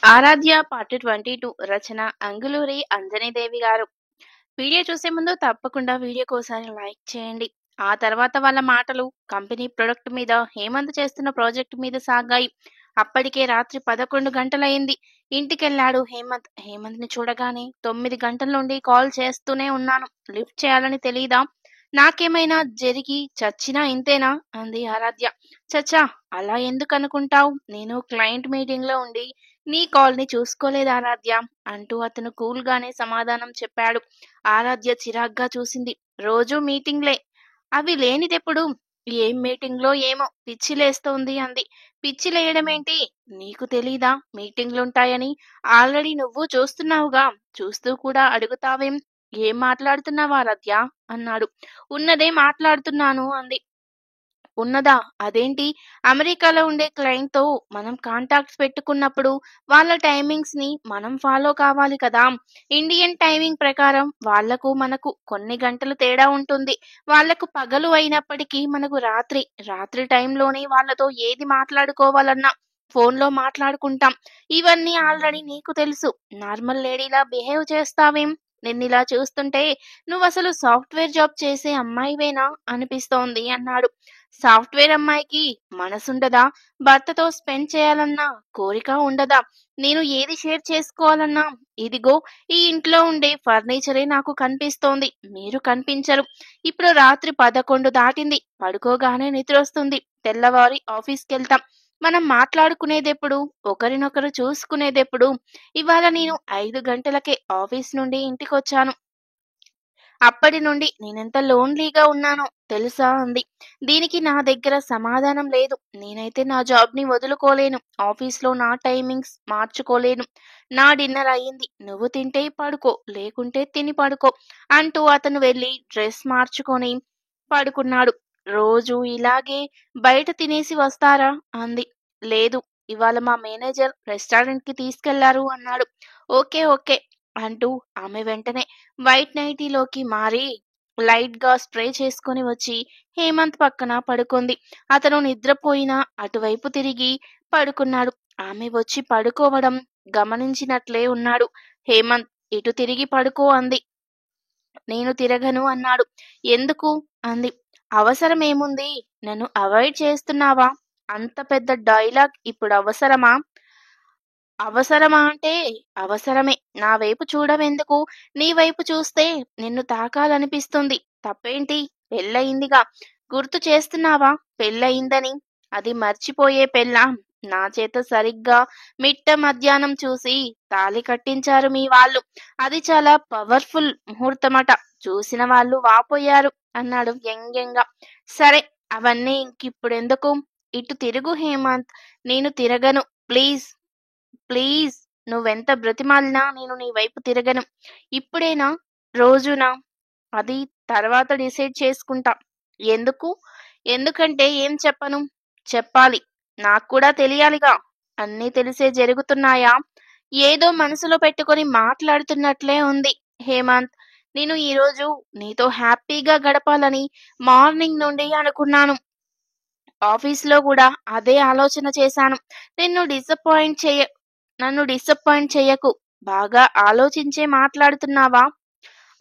ఆరాధ్య part 22 రచన అంగులూరి అంజనీదేవి గారు. Video చూసే ముందు తప్పకుండా వీడియోకోసారి లైక్ చేయండి. ఆ తర్వాత వాళ్ళ మాటలు కంపెనీ ప్రొడక్ట్ మీద, హేమంత్ చేస్తున్న ప్రాజెక్ట్ మీద సాగాయి. అప్పటికే రాత్రి 11 గంటలయింది. ఇంటికెళ్ళాడు హేమంత్. హేమంత్ని చూడగానే 9 గంటల నుండి కాల్ చేస్తూనే ఉన్నాను. లిఫ్ట్ చేయాలని తెలీదా? నాకేమైనా జరిగి చచ్చినా ఇంతేనా? అంది ఆరాధ్య. చచ్చా, అలా ఎందుకనుకుంటావ్? నేను క్లయింట్ మీటింగ్లో ఉండి నీ కాల్‌ని చూసుకోలేదు ఆరాధ్య అంటూ అతను కూల్‌గానే సమాధానం చెప్పాడు. ఆరాధ్య చిరాగ్గా చూసింది. రోజూ మీటింగ్‌లే. అవి లేనిదెప్పుడు? ఏం మీటింగ్‌లో ఏమో పిచ్చి లేస్తోంది అంది. పిచ్చి లేయడమేంటి? నీకు తెలీదా మీటింగ్‌లుంటాయని? ఆల్రెడీ నువ్వు చూస్తున్నావుగా. చూస్తూ కూడా అడుగుతావేం? ఏం మాట్లాడుతున్నావు ఆరాధ్య? అన్నాడు. ఉన్నదే మాట్లాడుతున్నాను అంది. ఉన్నదా? అదేంటి? అమెరికాలో ఉండే క్లయింట్‌తో మనం కాంటాక్ట్స్ పెట్టుకున్నప్పుడు వాళ్ళ టైమింగ్స్‌ని మనం ఫాలో కావాలి కదా! ఇండియన్ టైమింగ్ ప్రకారం వాళ్ళకు, మనకు కొన్ని గంటలు తేడా ఉంటుంది. వాళ్ళకు పగలు అయినప్పటికీ మనకు రాత్రి. రాత్రి టైంలోనే వాళ్ళతో ఏది మాట్లాడుకోవాలన్నా ఫోన్‌లో మాట్లాడుకుంటాం. ఇవన్నీ ఆల్రెడీ నీకు తెలుసు. Normal లేడీలా behave చేస్తావేం? నిన్నిలా చూస్తుంటే నువ్వసలు సాఫ్ట్‌వేర్ జాబ్ చేసే అమ్మాయివేనా అనిపిస్తోంది అన్నాడు. సాఫ్ట్‌వేర్ అమ్మాయికి మనసుండదా? భర్తతో స్పెండ్ చేయాలన్న కోరిక ఉండదా? నేను ఏది షేర్ చేసుకోవాలన్నా ఇదిగో ఈ ఇంట్లో ఉండే ఫర్నిచరే నాకు కనిపిస్తోంది. మీరు కనిపించరు. ఇప్పుడు రాత్రి 11 దాటింది. పడుకోగానే నిద్రొస్తుంది. తెల్లవారి ఆఫీస్‌కెళ్తాం. మనం మాట్లాడుకునేదెప్పుడు? ఒకరినొకరు చూసుకునేదెప్పుడు? ఇవాళ నేను 5 గంటలకే ఆఫీస్ నుండి ఇంటికొచ్చాను. అప్పటి నుండి నేనెంత లోన్‌లీగా ఉన్నానో తెలుసా అంది. దీనికి నా దగ్గర సమాధానం లేదు. నేనైతే నా జాబ్‌ని వదులుకోలేను. ఆఫీస్‌లో నా టైమింగ్స్ మార్చుకోలేను. నా డిన్నర్ అయింది. నువ్వు తింటే పడుకో, లేకుంటే తిని పడుకో అంటూ అతను వెళ్లి డ్రెస్ మార్చుకొని పడుకున్నాడు. రోజూ ఇలాగే బయట తినేసి వస్తారా? అంది. లేదు. ఇవాళ మా మేనేజర్ రెస్టారెంట్‌కి తీసుకెళ్లారు అన్నాడు. ఓకే. ఓకే. అంటూ ఆమె వెంటనే వైట్ నైటీలోకి మారి లైట్‌గా స్ప్రే చేసుకొని వచ్చి హేమంత్ పక్కన పడుకుంది. అతను నిద్రపోయినా అటువైపు తిరిగి పడుకున్నాడు. ఆమె వచ్చి పడుకోవడం గమనించినట్లే ఉన్నాడు. హేమంత్, ఇటు తిరిగి పడుకో అంది. నేను తిరగను అన్నాడు. ఎందుకు? అంది. అవసరమేముంది? నన్ను అవాయిడ్ చేస్తున్నావా? అంత పెద్ద డైలాగ్ ఇప్పుడవసరమా? అవసరమా అంటే అవసరమే. నా వైపు చూడవెందుకు? నీ వైపు చూస్తే నిన్ను తాకాలనిపిస్తుంది. తప్పేంటి? పెళ్ళయిందిగా. గుర్తు చేస్తున్నావా పెళ్ళయిందని? అది మర్చిపోయే పెళ్ళా? నా చేత సరిగ్గా మిట్ట మధ్యాహ్నం చూసి తాళి కట్టించారు మీ వాళ్ళు. అది చాలా పవర్‌ఫుల్ ముహూర్తమట. చూసిన వాళ్ళు వాపోయారు అన్నాడు వ్యంగ్యంగా. సరే, అవన్నీ ఇంకిప్పుడెందుకు? ఇటు తిరుగు హేమంత్. నేను తిరగను. ప్లీజ్. ప్లీజ్, నువ్వెంత బ్రతిమాలినా నేను నీ వైపు తిరగను. ఇప్పుడేనా? రోజునా? అది తర్వాత డిసైడ్ చేసుకుంటా. ఎందుకు? ఎందుకంటే ఏం చెప్పను? చెప్పాలి. నాకు కూడా తెలియాలిగా. అన్నీ తెలిసే జరుగుతున్నాయా? ఏదో మనసులో పెట్టుకొని మాట్లాడుతున్నట్లే ఉంది. హేమంత్, నేను ఈరోజు నీతో హ్యాపీగా గడపాలని మార్నింగ్ నుండి అనుకున్నాను. ఆఫీస్‌లో గూడా అదే ఆలోచన చేశాను. నిన్ను డిసప్పాయింట్ చెయ్య నన్ను డిసప్పాయింట్ చెయ్యకు. బాగా ఆలోచించే మాట్లాడుతున్నావా?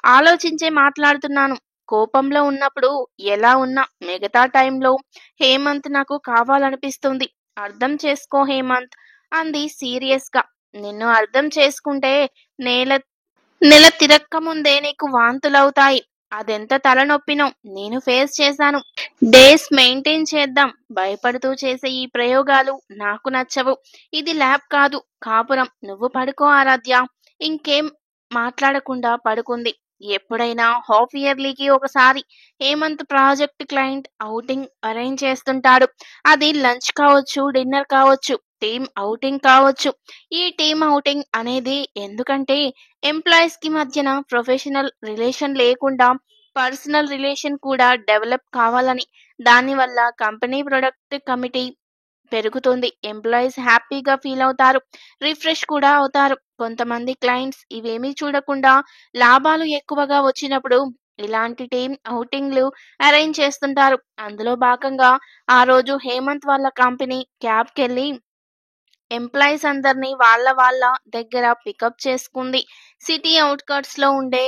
ఆలోచించే మాట్లాడుతున్నాను. కోపంలో ఉన్నప్పుడు ఎలా ఉన్నా మిగతా టైంలో హేమంత్ నాకు కావాలనిపిస్తుంది. అర్థం చేసుకో హేమంత్ అంది సీరియస్‌గా. నిన్ను అర్థం చేసుకుంటే నేల నెల తిరక్కముందే నీకు వాంతులవుతాయి. అదెంత తలనొప్పినో నేను ఫేస్ చేశాను. డేస్ మెయింటైన్ చేద్దాం. భయపడుతూ చేసే ఈ ప్రయోగాలు నాకు నచ్చవు. ఇది ల్యాబ్ కాదు, కాపురం. నువ్వు పడుకో ఆరాధ్య. ఇంకేం మాట్లాడకుండా పడుకుంది. ఎప్పుడైనా హాఫ్ ఇయర్లీకి ఒకసారి Hemant project client outing arrange చేస్తుంటాడు. అది లంచ్ కావచ్చు, డిన్నర్ కావచ్చు, టీమ్ ఔటింగ్ కావచ్చు. ఈ టీమ్ ఔటింగ్ అనేది ఎందుకంటే ఎంప్లాయీస్ కి మధ్యన ప్రొఫెషనల్ రిలేషన్ లేకుండా పర్సనల్ రిలేషన్ కూడా డెవలప్ కావాలని. దానివల్ల కంపెనీ ప్రొడక్ట్ కమిటీ పెరుగుతుంది. ఎంప్లాయీస్ హ్యాపీగా ఫీల్ అవుతారు. రిఫ్రెష్ కూడా అవుతారు. కొంతమంది క్లయింట్స్ ఇవేమీ చూడకుండా లాభాలు ఎక్కువగా వచ్చినప్పుడు ఇలాంటి టీమ్ ఔటింగ్లు అరేంజ్ చేస్తుంటారు. అందులో భాగంగా ఆ రోజు హేమంత్ వాళ్ళ కంపెనీ క్యాబ్‌కెళ్ళి ఎంప్లాయీస్ అందరినీ వాళ్ళ దగ్గర పికప్ చేసుకుంది. సిటీ అవుట్‌కట్స్ లో ఉండే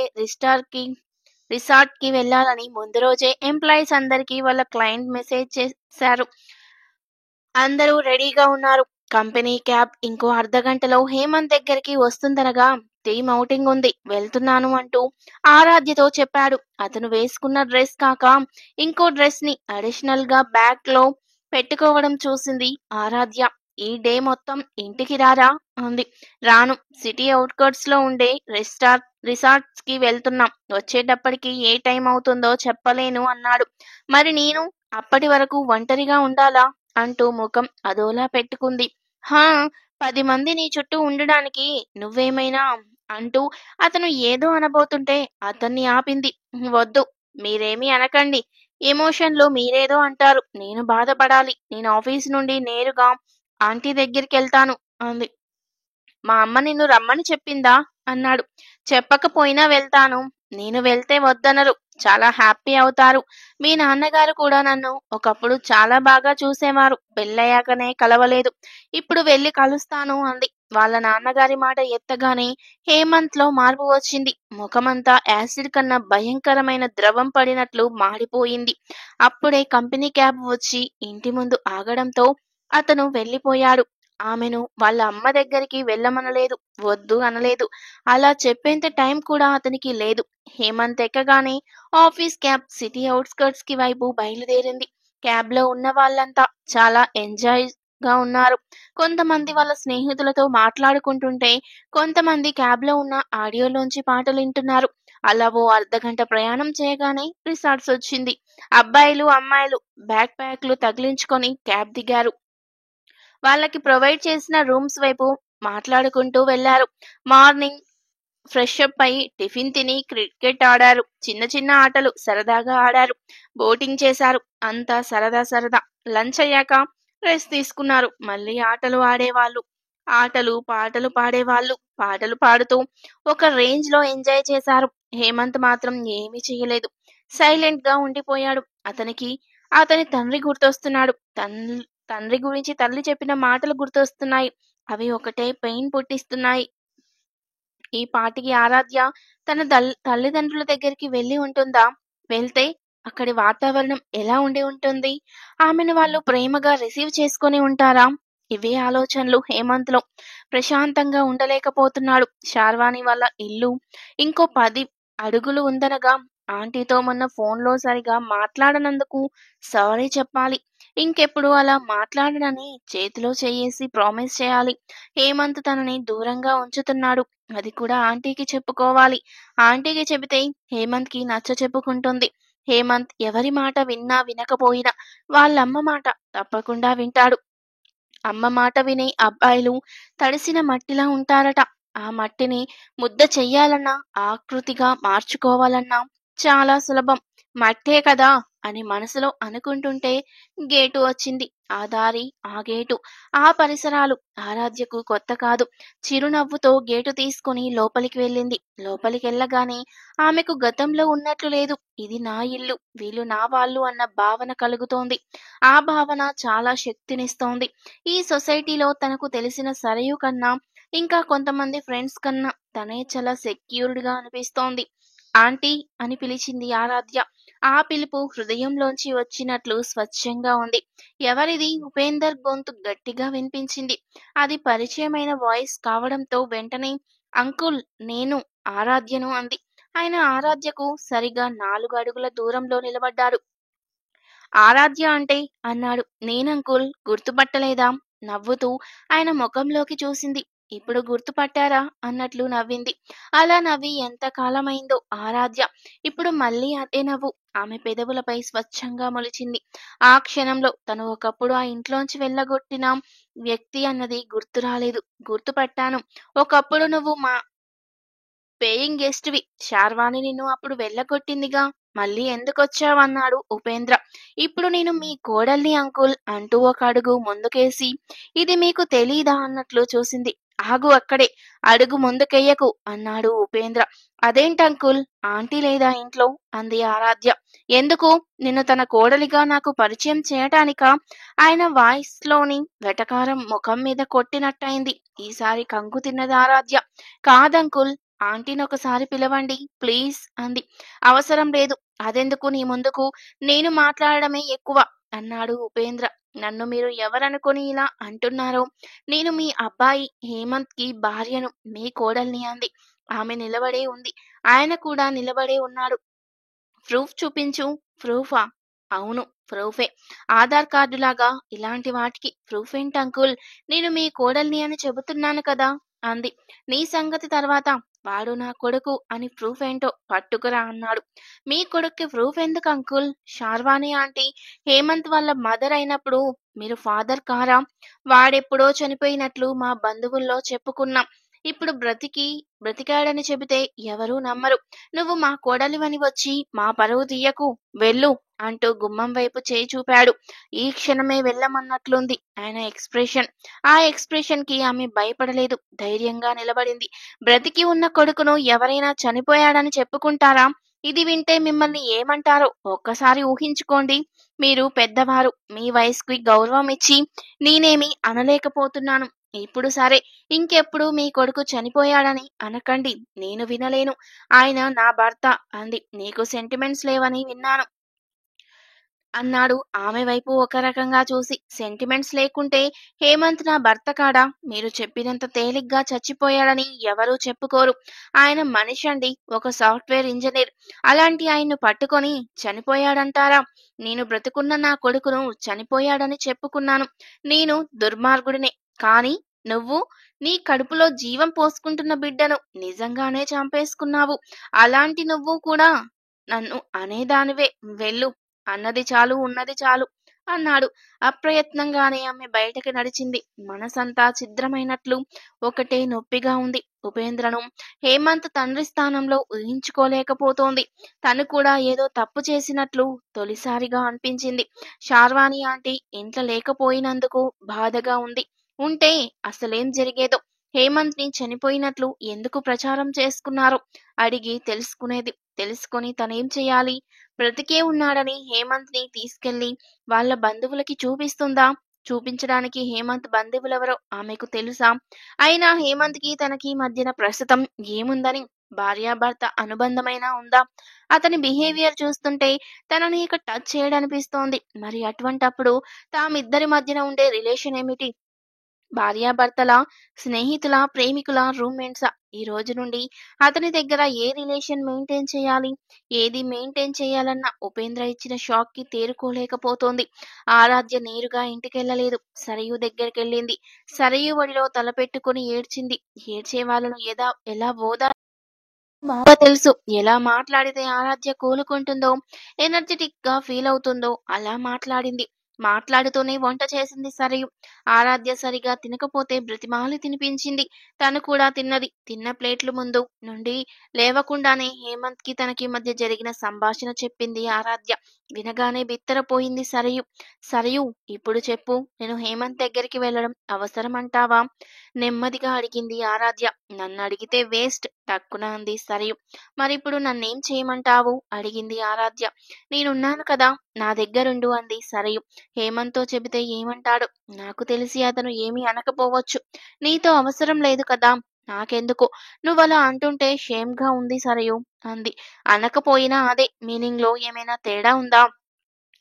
రిసార్ట్‌కి వెళ్ళాలని ముందు రోజే ఎంప్లాయీస్ అందరికీ వాళ్ళ క్లయింట్ మెసేజ్ చేశారు. అందరూ రెడీగా ఉన్నారు. కంపెనీ క్యాబ్ ఇంకో అర్ధగంటలో హేమంత్ దగ్గరికి వస్తుందనగా టీమ్ ఔటింగ్ ఉంది, వెళ్తున్నాను అంటూ ఆరాధ్యతో చెప్పాడు. అతను వేసుకున్న డ్రెస్ కాక ఇంకో డ్రెస్ ని అడిషనల్ గా బ్యాగ్ లో పెట్టుకోవడం చూసింది ఆరాధ్య. ఈ డే మొత్తం ఇంటికి రారా అంది. రాను, సిటీ అవుట్‌కట్స్ లో ఉండే రిసార్ట్స్ కి వెళ్తున్నాం, వచ్చేటప్పటికి ఏ టైం అవుతుందో చెప్పలేను అన్నాడు. మరి నేను అప్పటి వరకు ఒంటరిగా ఉండాలా అంటూ ముఖం అదోలా పెట్టుకుంది. హా, 10 మంది నీ చుట్టూ ఉండడానికి నువ్వేమైనా అంటూ అతను ఏదో అనబోతుంటే అతన్ని ఆపింది. వద్దు, మీరేమీ అనకండి. ఎమోషన్‌లో మీరేదో అంటారు. నేను బాధపడాలి. నేను ఆఫీస్ నుండి నేరుగా ఆంటీ దగ్గరికెళ్తాను అంది. మా అమ్మ నిన్ను రమ్మని చెప్పిందా అన్నాడు. చెప్పకపోయినా వెళ్తాను. నేను వెళ్తే వద్దనరు, చాలా హ్యాపీ అవుతారు. మీ నాన్నగారు కూడా నన్ను ఒకప్పుడు చాలా బాగా చూసేవారు. పెళ్ళయ్యాకనే కలవలేదు. ఇప్పుడు వెళ్ళి కలుస్తాను అంది. వాళ్ళ నాన్నగారి మాట ఎత్తగానే హేమంత్ లో మార్పు వచ్చింది. ముఖమంతా యాసిడ్ కన్నా భయంకరమైన ద్రవం పడినట్లు మాడిపోయింది. అప్పుడే కంపెనీ క్యాబ్ వచ్చి ఇంటి ముందు ఆగడంతో అతను వెళ్ళిపోయాడు. ఆమెను వాళ్ళ అమ్మ దగ్గరికి వెళ్ళమనలేదు, వద్దు అనలేదు. అలా చెప్పేంత టైం కూడా అతనికి లేదు. హేమంత్ ఎక్కగానే ఆఫీస్ క్యాబ్ సిటీ అవుట్‌స్కట్స్ కి వైపు బయలుదేరింది. క్యాబ్ లో ఉన్న వాళ్ళంతా చాలా ఎంజాయ్ గా ఉన్నారు. కొంతమంది వాళ్ళ స్నేహితులతో మాట్లాడుకుంటుంటే, కొంతమంది క్యాబ్ లో ఉన్న ఆడియోలోంచి పాటలు వింటున్నారు. అలా ఓ అర్ధగంట ప్రయాణం చేయగానే రిసార్ట్స్ వచ్చింది. అబ్బాయిలు అమ్మాయిలు బ్యాక్ ప్యాక్లు తగిలించుకొని క్యాబ్ దిగారు. వాళ్ళకి ప్రొవైడ్ చేసిన రూమ్స్ వైపు మాట్లాడుకుంటూ వెళ్లారు. మార్నింగ్ ఫ్రెష్ అప్ అయి టిఫిన్ తిని క్రికెట్ ఆడారు. చిన్న చిన్న ఆటలు సరదాగా ఆడారు. బోటింగ్ చేశారు. అంతా సరదా సరదా. లంచ్ అయ్యాక రెస్ట్ తీసుకున్నారు. మళ్ళీ ఆటలు ఆడేవాళ్ళు. ఆటలు పాటలు పాడేవాళ్ళు. పాటలు పాడుతూ ఒక రేంజ్ లో ఎంజాయ్ చేశారు. హేమంత్ మాత్రం ఏమీ చేయలేదు. సైలెంట్ గా ఉండిపోయాడు. అతనికి అతని తండ్రి గుర్తొస్తున్నాడు. తండ్రి గురించి తల్లి చెప్పిన మాటలు గుర్తొస్తున్నాయి. అవి ఒకటే పెయిన్ పుట్టిస్తున్నాయి. ఈ పాటికి ఆరాధ్య తన తల్లిదండ్రుల దగ్గరికి వెళ్ళి ఉంటుందా? వెళ్తే అక్కడి వాతావరణం ఎలా ఉండి ఉంటుంది? ఆమెను వాళ్ళు ప్రేమగా రిసీవ్ చేసుకొని ఉంటారా? ఇవే ఆలోచనలు హేమంత్‌లో. ప్రశాంతంగా ఉండలేకపోతున్నాడు. శార్వాణి వాళ్ళ ఇల్లు ఇంకో 10 అడుగులు ఉందనగా ఆంటీతో మొన్న ఫోన్‌లో సరిగా మాట్లాడనందుకు సారీ చెప్పాలి. ఇంకెప్పుడు అలా మాట్లాడనని చేతిలో చెయ్యేసి ప్రామిస్ చేయాలి. హేమంత్ తనని దూరంగా ఉంచుతున్నాడు. అది కూడా ఆంటీకి చెప్పుకోవాలి. ఆంటీకి చెబితే హేమంత్‌కి నచ్చచెప్పుకుంటుంది. హేమంత్ ఎవరి మాట విన్నా వినకపోయినా వాళ్ళమ్మ మాట తప్పకుండా వింటాడు. అమ్మ మాట వినే అబ్బాయిలు తడిసిన మట్టిలా ఉంటారట. ఆ మట్టిని ముద్ద చెయ్యాలన్నా, ఆకృతిగా మార్చుకోవాలన్నా చాలా సులభం. మట్టే కదా అని మనసులో అనుకుంటుంటే గేటు వచ్చింది. ఆ దారి, ఆ గేటు, ఆ పరిసరాలు ఆరాధ్యకు కొత్త కాదు. చిరునవ్వుతో గేటు తీసుకుని లోపలికి వెళ్ళింది. లోపలికెళ్ళగానే ఆమెకు గతంలో ఉన్నట్లు లేదు. ఇది నా ఇల్లు, వీళ్ళు నా వాళ్ళు అన్న భావన కలుగుతోంది. ఆ భావన చాలా శక్తినిస్తోంది. ఈ సొసైటీలో తనకు తెలిసిన సరయు కన్నా, ఇంకా కొంతమంది ఫ్రెండ్స్ కన్నా తనే చాలా సెక్యూర్డ్ గా అనిపిస్తోంది. ఆంటీ అని పిలిచింది ఆరాధ్య. ఆ పిలుపు హృదయంలోంచి వచ్చినట్లు స్వచ్ఛంగా ఉంది. ఎవరిది? ఉపేందర్ గొంతు గట్టిగా వినిపించింది. అది పరిచయమైన వాయిస్ కావడంతో వెంటనే అంకుల్, నేను ఆరాధ్యను అంది. ఆయన ఆరాధ్యకు సరిగా 4 అడుగుల దూరంలో నిలబడ్డాడు. ఆరాధ్య అంటే అన్నాడు. నేనంకుల్, గుర్తుపట్టలేదా? నవ్వుతూ ఆయన ముఖంలోకి చూసింది. ఇప్పుడు గుర్తుపట్టారా అన్నట్లు నవ్వింది. అలా నవ్వి ఎంత కాలమైందో ఆరాధ్య. ఇప్పుడు మళ్ళీ అదే నవ్వు ఆమె పెదవులపై స్వచ్ఛంగా మొలిచింది. ఆ క్షణంలో తను ఒకప్పుడు ఆ ఇంట్లోంచి వెళ్ళగొట్టిన వ్యక్తి అన్నది గుర్తు రాలేదు. గుర్తుపట్టాను. ఒకప్పుడు నువ్వు మా పేయింగ్ గెస్ట్‌వి. శార్వాణి నిన్ను అప్పుడు వెళ్ళగొట్టిందిగా. మళ్ళీ ఎందుకొచ్చావన్నాడు ఉపేంద్ర. ఇప్పుడు నేను మీ కోడల్ని అంకుల్ అంటూ ఒక అడుగు ముందుకేసి ఇది మీకు తెలీదా అన్నట్లు చూసింది. ఆగు అక్కడే, అడుగు ముందుకెయ్యకు అన్నాడు ఉపేంద్ర. అదేంటి అంకుల్, ఆంటీ లేదా ఇంట్లో అంది ఆరాధ్య. ఎందుకు, నిన్ను తన కోడలిగా నాకు పరిచయం చేయటానికా? ఆయన వాయిస్లోని వెటకారం ముఖం మీద కొట్టినట్టయింది. ఈసారి కంగు తిన్నది ఆరాధ్య. కాదంకుల్, ఆంటీని ఒకసారి పిలవండి ప్లీజ్ అంది. అవసరం లేదు, అదెందుకు నీ ముందుకు, నేను మాట్లాడడమే ఎక్కువ అన్నాడు ఉపేంద్ర. నన్ను మీరు ఎవరనుకొని ఇలా అంటున్నారో? నేను మీ అబ్బాయి హేమంత్‌కి భార్యను, మీ కోడల్ని అంది. ఆమె నిలబడే ఉంది. ఆయన కూడా నిలబడే ఉన్నాడు. ప్రూఫ్ చూపించు. ప్రూఫా? అవును, ప్రూఫే. ఆధార్ కార్డులాగా ఇలాంటి వాటికి ప్రూఫ్ ఏంటి అంకుల్? నేను మీ కోడల్ని అని చెబుతున్నాను కదా అంది. నీ సంగతి తర్వాత, వాడు నా కొడుకు అని ప్రూఫ్ ఏంటో పట్టుకురా అన్నాడు. మీ కొడుక్కి ప్రూఫ్ ఎందుకు అంకుల్? శార్వాణి ఆంటీ హేమంత్ వాళ్ళ మదర్ అయినప్పుడు మీరు ఫాదర్ కారా? వాడెప్పుడో చనిపోయినట్లు మా బంధువుల్లో చెప్పుకున్నాం. ఇప్పుడు బ్రతికాడని చెబితే ఎవరూ నమ్మరు. నువ్వు మా కోడలివని వచ్చి మా పరువు తీయకు, వెళ్ళు అంటూ గుమ్మం వైపు చేయి చూపాడు. ఈ క్షణమే వెళ్ళమన్నట్లుంది ఆయన ఎక్స్ప్రెషన్. ఆ ఎక్స్ప్రెషన్ కి ఆమె భయపడలేదు, ధైర్యంగా నిలబడింది. బ్రతికి ఉన్న కొడుకును ఎవరైనా చనిపోయాడని చెప్పుకుంటారా? ఇది వింటే మిమ్మల్ని ఏమంటారో ఒక్కసారి ఊహించుకోండి. మీరు పెద్దవారు, మీ వయసుకి గౌరవం ఇచ్చి నేనేమి అనలేకపోతున్నాను. ఇప్పుడు సరే, ఇంకెప్పుడు మీ కొడుకు చనిపోయాడని అనకండి, నేను వినలేను. ఆయన నా భర్త అంది. నీకు సెంటిమెంట్స్ లేవని విన్నాను అన్నాడు ఆమె వైపు ఒక రకంగా చూసి. సెంటిమెంట్స్ లేకుంటే హేమంత్ నా భర్త కాడా? మీరు చెప్పినంత తేలిగ్గా చచ్చిపోయాడని ఎవరూ చెప్పుకోరు. ఆయన మనిషండి, ఒక సాఫ్ట్వేర్ ఇంజనీర్. అలాంటి ఆయన్ను పట్టుకొని చనిపోయాడంటారా? నేను బ్రతుకున్న నా కొడుకును చనిపోయాడని చెప్పుకున్నాను. నేను దుర్మార్గుడినే. కానీ నువ్వు నీ కడుపులో జీవం పోసుకుంటున్న బిడ్డను నిజంగానే చంపేసుకున్నావు. అలాంటి నువ్వు కూడా నన్ను అనేదానివే. వెళ్ళు, అన్నది చాలు ఉన్నది చాలు అన్నాడు. అప్రయత్నంగానే ఆమె బయటకి నడిచింది. మనసంతా ఛిద్రమైనట్లు ఒకటే నొప్పిగా ఉంది. ఉపేంద్రను హేమంత్ తండ్రి స్థానంలో ఊహించుకోలేకపోతోంది. తను కూడా ఏదో తప్పు చేసినట్లు తొలిసారిగా అనిపించింది. శార్వాణి ఆంటీ ఇంట్లో లేకపోయినందుకు బాధగా ఉంది. ఉంటే అసలేం జరిగేదో, హేమంత్ ని చనిపోయినట్లు ఎందుకు ప్రచారం చేసుకున్నారో అడిగి తెలుసుకునేది. తెలుసుకొని తనేం చెయ్యాలి? బ్రతికే ఉన్నాడని హేమంత్ ని తీసుకెళ్లి వాళ్ళ బంధువులకి చూపిస్తుందా? చూపించడానికి హేమంత్ బంధువులెవరో ఆమెకు తెలుసా? అయినా హేమంత్ కి తనకి మధ్యన ప్రస్తుతం ఏముందని? భార్యాభర్త అనుబంధమైనా ఉందా? అతని బిహేవియర్ చూస్తుంటే తనని ఇక టచ్ చేయడనిపిస్తోంది. మరి అటువంటప్పుడు తామిద్దరి మధ్యన ఉండే రిలేషన్ ఏమిటి? భార్యాభర్తలా, స్నేహితులా, ప్రేమికులా, రూమ్మేట్సా? ఈ రోజు నుండి అతని దగ్గర ఏ రిలేషన్ మెయింటైన్ చేయాలి? ఏది మెయింటైన్ చేయాలన్న ఉపేంద్ర ఇచ్చిన షాక్ కి తేరుకోలేకపోతోంది. ఆరాధ్య నేరుగా ఇంటికెళ్ళలేదు. సరయు దగ్గరికెళ్ళింది. సరయు ఒడిలో తలపెట్టుకుని ఏడ్చింది. ఏడ్చే వాళ్ళను ఎలా బాగా తెలుసు. ఎలా మాట్లాడితే ఆరాధ్య కోలుకుంటుందో, ఎనర్జెటిక్ గా ఫీల్ అవుతుందో అలా మాట్లాడింది. మాట్లాడుతూనే వంట చేసింది సరయు. ఆరాధ్య సరిగా తినకపోతే బ్రతిమాలి తినిపించింది. తను కూడా తిన్నది. తిన్న ప్లేట్లు ముందు నుండి లేవకుండానే హేమంత్ కి తనకి మధ్య జరిగిన సంభాషణ చెప్పింది ఆరాధ్య. వినగానే బిత్తరపోయింది సరయు. సరయు, ఇప్పుడు చెప్పు, నేను హేమంత్ దగ్గరికి వెళ్ళడం అవసరమంటావా? నెమ్మదిగా అడిగింది ఆరాధ్య. నన్నడిగితే వేస్ట్ టక్కున అంది సరయు. మరిప్పుడు నన్నేం చేయమంటావు అడిగింది ఆరాధ్య. నేనున్నాను కదా, నా దగ్గరుండు అంది సరయు. హేమంత్తో చెబితే ఏమంటాడు? నాకు తెలిసి అతను ఏమీ అనకపోవచ్చు. నీతో అవసరం లేదు కదా, నాకెందుకు? నువ్వలా అంటుంటే షేమ్ గా ఉంది సరయు అంది. అనకపోయినా అదే మీనింగ్ లో ఏమైనా తేడా ఉందా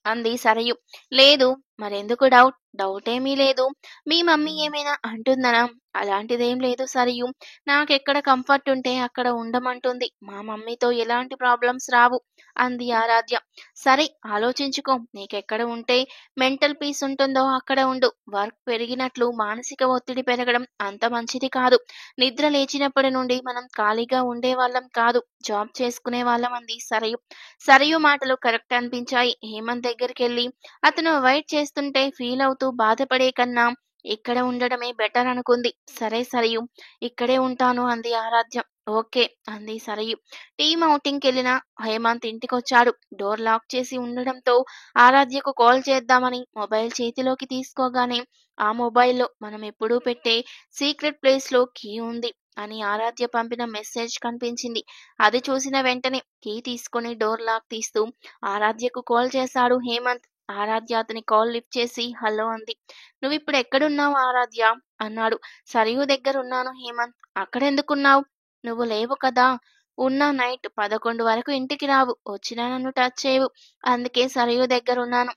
అంది సరయు. లేదు. మరెందుకు డౌట్? డౌటేమీ లేదు. మీ మమ్మీ ఏమైనా అంటుందనా? అలాంటిదేం లేదు సరయు. నాకెక్కడ కంఫర్ట్ ఉంటే అక్కడ ఉండమంటుంది. మా మమ్మీతో ఎలాంటి ప్రాబ్లమ్స్ రావు అంది ఆరాధ్య. సరే, ఆలోచించుకో. నీకెక్కడ ఉంటే మెంటల్ పీస్ ఉంటుందో అక్కడ ఉండు. వర్క్ పెరిగినట్లు మానసిక ఒత్తిడి పెరగడం అంత మంచిది కాదు. నిద్ర లేచినప్పటి నుండి మనం ఖాళీగా ఉండేవాళ్ళం కాదు, జాబ్ చేసుకునే వాళ్ళం అంది సరయు. సరయు మాటలు కరెక్ట్ అనిపించాయి. హేమంత్ దగ్గరికెళ్ళి అతను అవాయిడ్ చేస్తుంటే ఫీల్ అవుతూ బాధపడే కన్నా ఇక్కడ ఉండడమే బెటర్ అనుకుంది. సరే సరయు, ఇక్కడే ఉంటాను అంది ఆరాధ్య. ఓకే అంది సరయు. టీమ్ ఔటింగ్‌కెళ్ళిన హేమంత్ ఇంటికొచ్చాడు. డోర్ లాక్ చేసి ఉండడంతో ఆరాధ్యకు కాల్ చేద్దామని మొబైల్ చేతిలోకి తీసుకోగానే ఆ మొబైల్‌లో మనం ఎప్పుడూ పెట్టే సీక్రెట్ ప్లేస్‌లో కీ ఉంది అని ఆరాధ్య పంపిన మెసేజ్ కనిపించింది. అది చూసిన వెంటనే కీ తీసుకొని డోర్ లాక్ తీస్తూ ఆరాధ్యకు కాల్ చేశాడు హేమంత్. ఆరాధ్య అతని కాల్ లిఫ్ట్ చేసి హలో అంది. "నువ్విప్పుడు ఎక్కడున్నావు ఆరాధ్య?" అన్నాడు. "సరయూ దగ్గరున్నాను హేమంత్." "అక్కడెందుకున్నావు?" "నువ్వు లేవు కదా! ఉన్న నైట్ 11 వరకు ఇంటికి రావు. వచ్చినా నన్ను టచ్ చేయవు. అందుకే సరయూ దగ్గరున్నాను."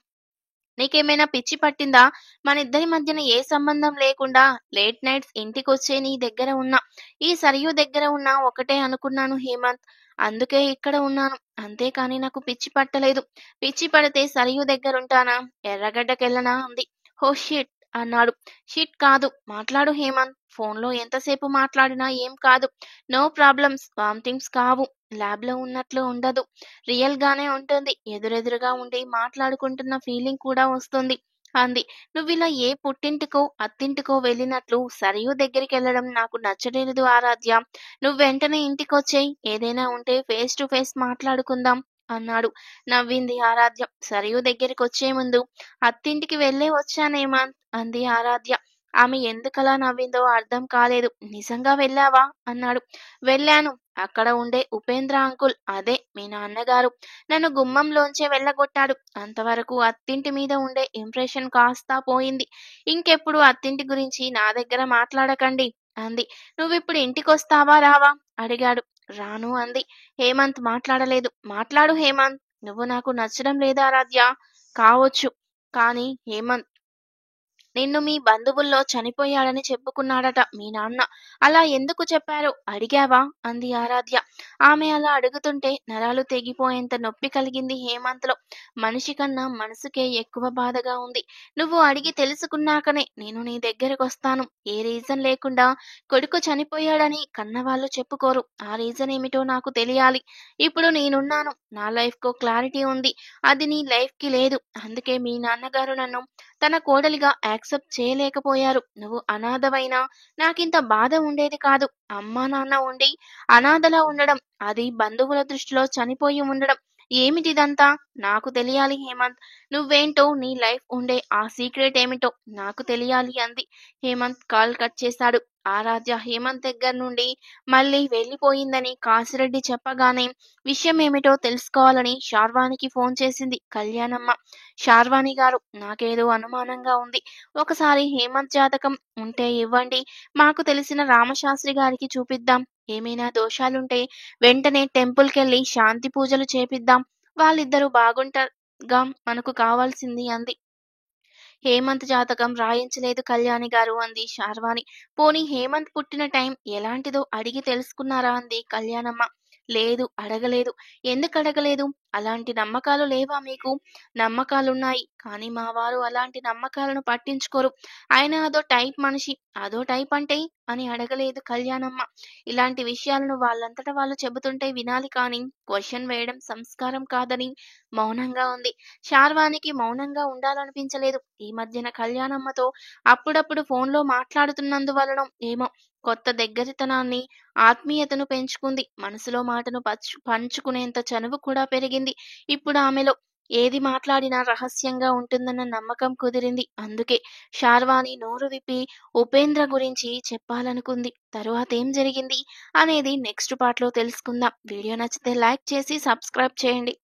"నీకేమైనా పిచ్చి పట్టిందా? మనిద్దరి మధ్యన ఏ సంబంధం లేకుండా లేట్ నైట్స్ ఇంటికొచ్చే నీ దగ్గర ఉన్నా, ఈ సరియు దగ్గర ఉన్నా ఒకటే అనుకున్నాను హేమంత్. అందుకే ఇక్కడ ఉన్నాను. అంతేకాని నాకు పిచ్చి పట్టలేదు. పిచ్చి పడితే సరియు దగ్గరుంటానా? ఎర్రగడ్డకెళ్ళనా?" అంది. "ఓహ్ షిట్" అన్నాడు. "షిట్ కాదు. మాట్లాడు హేమంత్. ఫోన్‌లో ఎంతసేపు మాట్లాడినా ఏం కాదు. No problems. వామిటింగ్స్ కావు. ల్యాబ్‌లో ఉన్నట్లు ఉండదు. రియల్‌గానే ఉంటుంది. ఎదురెదురుగా ఉండి మాట్లాడుకుంటున్న ఫీలింగ్ కూడా వస్తుంది" అంది. "నువ్విలా ఏ పుట్టింటికో, అత్తింటికో వెళ్ళినట్లు సరియు దగ్గరికెళ్ళడం నాకు నచ్చలేదు ఆరాధ్య. నువ్వు వెంటనే ఇంటికొచ్చేయ్. ఏదైనా ఉంటే ఫేస్ టు ఫేస్ మాట్లాడుకుందాం" అన్నాడు. నవ్వింది ఆరాధ్య. సరియు దగ్గరికొచ్చే ముందు "అత్తింటికి వెళ్ళే వచ్చానేమా" అంది ఆరాధ్య. ఆమె ఎందుకలా నవ్విందో అర్థం కాలేదు. "నిజంగా వెళ్ళావా?" అన్నాడు. "వెళ్ళాను. అక్కడ ఉండే ఉపేంద్ర అంకుల్, అదే మీ నాన్నగారు, నన్ను గుమ్మంలోంచే వెళ్ళగొట్టాడు. అంతవరకు అత్తింటి మీద ఉండే ఇంప్రెషన్ కాస్తా పోయింది. ఇంకెప్పుడు అత్తింటి గురించి నా దగ్గర మాట్లాడకండి" అంది. "నువ్విప్పుడు ఇంటికొస్తావా రావా?" అడిగాడు. "రాను" అంది. హేమంత్ మాట్లాడలేదు. "మాట్లాడు హేమంత్. నువ్వు నాకు నచ్చడం లేదా ఆరాధ్య?" "కావచ్చు. కానీ హేమంత్, నిన్ను మీ బంధువుల్లో చనిపోయాడని చెప్పుకున్నాడట మీ నాన్న. అలా ఎందుకు చెప్పారో అడిగావా?" అంది ఆరాధ్య. ఆమె అలా అడుగుతుంటే నరాలు తెగిపోయేంత నొప్పి కలిగింది హేమంత్‌లో. మనిషి కన్నా మనసుకే ఎక్కువ బాధగా ఉంది. "నువ్వు అడిగి తెలుసుకున్నాకనే నేను నీ దగ్గరకొస్తాను. ఏ రీజన్ లేకుండా కొడుకు చనిపోయాడని కన్నవాళ్ళు చెప్పుకోరు. ఆ రీజన్ ఏమిటో నాకు తెలియాలి. ఇప్పుడు నేనున్నాను. నా లైఫ్‌కో క్లారిటీ ఉంది. అది నీ లైఫ్‌కి లేదు. అందుకే మీ నాన్నగారు నన్ను తన కోడలిగా యాక్సెప్ట్ చేయలేకపోయారు. నువ్వు అనాథవైనా నాకింత బాధ ఉండేది కాదు. అమ్మా నాన్న ఉండి అనాథలా ఉండడం, అది బంధువుల దృష్టిలో చనిపోయి ఉండడం. ఏమిటిదంతా? నాకు తెలియాలి హేమంత్. నువ్వేంటో, నీ లైఫ్ ఉండే ఆ సీక్రెట్ ఏమిటో నాకు తెలియాలి" అంది. హేమంత్ కాల్ కట్ చేశాడు. ఆరాధ్య హేమంత్ దగ్గర నుండి మళ్ళీ వెళ్ళిపోయిందని కాసిరెడ్డి చెప్పగానే విషయం ఏమిటో తెలుసుకోవాలని శార్వానికి ఫోన్ చేసింది కళ్యాణమ్మ. "శార్వాణి గారు, నాకేదో అనుమానంగా ఉంది. ఒకసారి హేమంత్ జాతకం ఉంటే ఇవ్వండి. మాకు తెలిసిన రామశాస్త్రి గారికి చూపిద్దాం. ఏమైనా దోషాలుంటే వెంటనే టెంపుల్‌కెళ్ళి శాంతి పూజలు చేపిద్దాం. వాళ్ళిద్దరూ బాగుంటగా మనకు కావాల్సింది" అంది. "హేమంత్ జాతకం రాయించలేదు కళ్యాణి గారు" అంది శార్వాణి. "పోనీ హేమంత్ పుట్టిన టైం ఎలాంటిదో అడిగి తెలుసుకున్నారా?" అంది కళ్యాణమ్మ. "లేదు, అడగలేదు." "ఎందుకడగలేదు? అలాంటి నమ్మకాలు లేవా మీకు?" "నమ్మకాలున్నాయి. కానీ మా వారు అలాంటి నమ్మకాలను పట్టించుకోరు. ఆయన అదో టైప్ మనిషి." "అదో టైప్ అంటే?" అని అడగలేదు కళ్యాణమ్మ. ఇలాంటి విషయాలను వాళ్ళంతట వాళ్ళు చెబుతుంటే వినాలి కానీ క్వెషన్ వేయడం సంస్కారం కాదని మౌనంగా ఉంది. శార్వానికి మౌనంగా ఉండాలనిపించలేదు. ఈ మధ్యన కళ్యాణమ్మతో అప్పుడప్పుడు ఫోన్‌లో మాట్లాడుతున్నందువలనో ఏమో కొత్త దగ్గరితనాన్ని, ఆత్మీయతను పెంచుకుంది. మనసులో మాటను పంచుకునేంత చనువు కూడా పెరిగింది. ఇప్పుడు ఆమెలో ఏది మాట్లాడినా రహస్యంగా ఉంటుందన్న నమ్మకం కుదిరింది. అందుకే శార్వాణి నోరు విప్పి ఉపేంద్ర గురించి చెప్పాలనుకుంది. తరువాతేం జరిగింది అనేది నెక్స్ట్ పార్ట్‌లో తెలుసుకుందాం. వీడియో నచ్చితే లైక్ చేసి సబ్స్క్రైబ్ చేయండి.